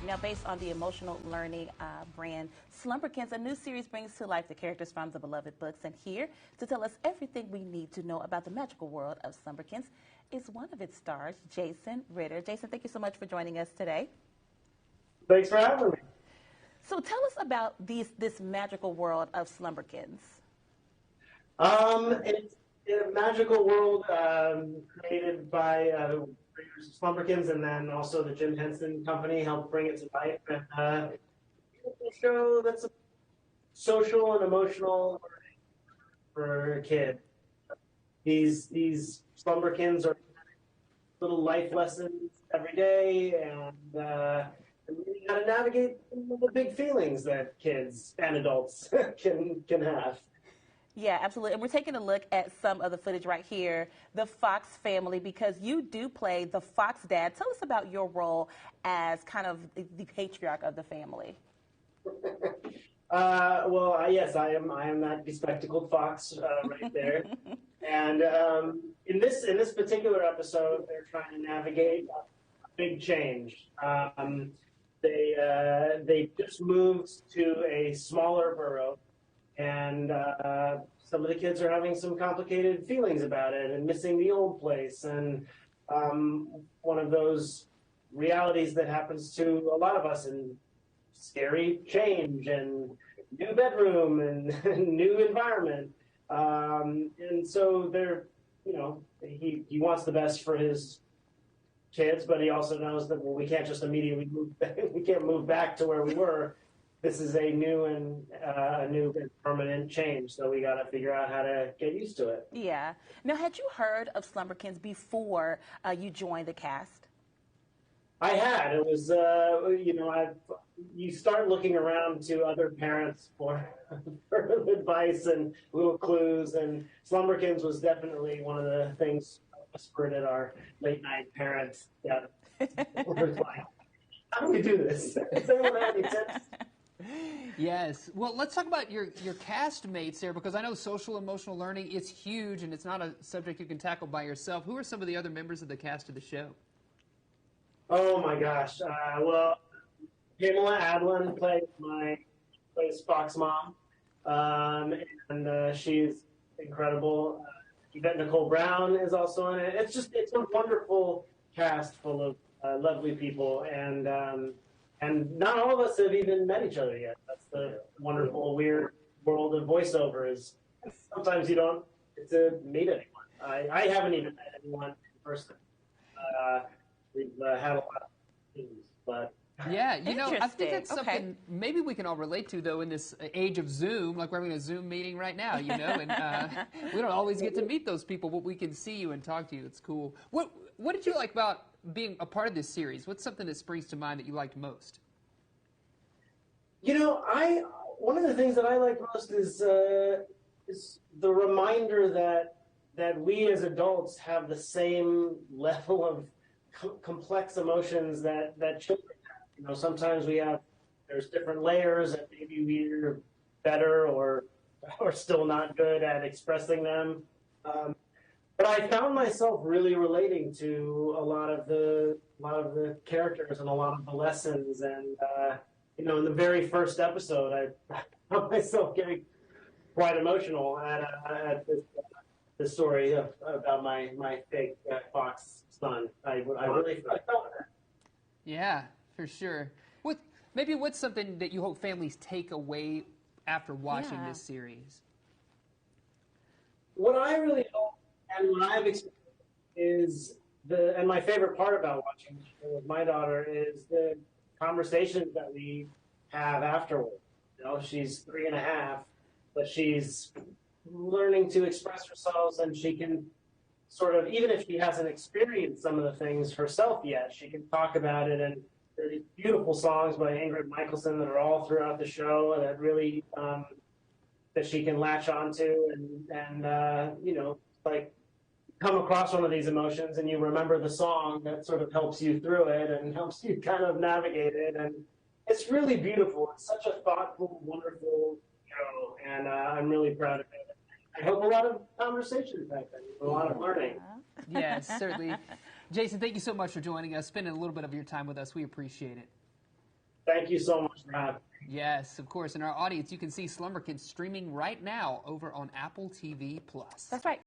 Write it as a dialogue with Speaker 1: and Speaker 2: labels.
Speaker 1: Now, based on the emotional learning brand Slumberkins, a new series brings to life the characters from the beloved books. And here to tell us everything we need to know about the magical world of Slumberkins is one of its stars, Jason Ritter. Jason, thank you so much for joining us today.
Speaker 2: Thanks for having me.
Speaker 1: So tell us about this magical world of Slumberkins.
Speaker 2: It's a magical world created by creators of Slumberkins, and then also the Jim Henson company helped bring it to life. And it's a show that's a social and emotional learning for a kid. These Slumberkins are little life lessons every day, and learning how to navigate the big feelings that kids and adults can have.
Speaker 1: Yeah, absolutely. And we're taking a look at some of the footage right here, the Fox family, because you do play the Fox dad. Tell us about your role as kind of the patriarch of the family.
Speaker 2: Yes, I am that bespectacled fox right there. And in this particular episode, they're trying to navigate a big change. They just moved to a smaller borough, and some of the kids are having some complicated feelings about it and missing the old place. And one of those realities that happens to a lot of us in scary change and new bedroom and new environment. And so he wants the best for his kids, but he also knows that, well, we can't just immediately move back. We can't move back to where we were. This is a new and permanent change, so we got to figure out how to get used to it.
Speaker 1: Yeah. Now, had you heard of Slumberkins before you joined the cast?
Speaker 2: I had. It was, you start looking around to other parents for advice and little clues, and Slumberkins was definitely one of the things whispered at our late night parents. Yeah. Like, how do we do this? Does anyone have any tips?
Speaker 3: Yes. Well, let's talk about your cast mates here, because I know social emotional learning is huge, and it's not a subject you can tackle by yourself. Who are some of the other members of the cast of the show?
Speaker 2: Oh my gosh. Pamela Adlin plays Fox Mom, and she's incredible. Yvette Nicole Brown is also in it. It's a wonderful cast full of lovely people, and not all of us have even met each other yet. That's the wonderful, weird world of voiceover. Is sometimes you don't get to meet anyone. I haven't even met anyone in person. We've had a lot of things, but
Speaker 3: yeah, I think that's something maybe we can all relate to, though, in this age of Zoom. Like, we're having a Zoom meeting right now, and we don't always get to meet those people, but we can see you and talk to you. It's cool. What did you like about being a part of this series? What's something that springs to mind that you liked most?
Speaker 2: One of the things that I like most is the reminder that we as adults have the same level of complex emotions that children have. Sometimes there's different layers, and maybe we're better or still not good at expressing them. But I found myself really relating to a lot of the characters and a lot of the lessons. And in the very first episode, I found myself getting quite emotional at this story about my fake fox son. I really felt that.
Speaker 3: Yeah, for sure. What's something that you hope families take away after watching this series?
Speaker 2: What I really hope, and what I've experienced, is and my favorite part about watching the show with my daughter is the conversations that we have afterward. She's 3.5, but she's learning to express herself, and she can sort of, even if she hasn't experienced some of the things herself yet, she can talk about it. And there are these beautiful songs by Ingrid Michaelson that are all throughout the show that really that she can latch onto, and like come across one of these emotions and you remember the song that sort of helps you through it and helps you kind of navigate it. And it's really beautiful. It's such a thoughtful, wonderful show, and I'm really proud of it. I hope a lot of conversations happen, a lot of learning.
Speaker 3: Yes, certainly. Jason, thank you so much for joining us, spending a little bit of your time with us. We appreciate it.
Speaker 2: Thank you so much for having me.
Speaker 3: Yes, of course. In our audience, you can see Slumberkins streaming right now over on Apple TV+.
Speaker 1: That's right.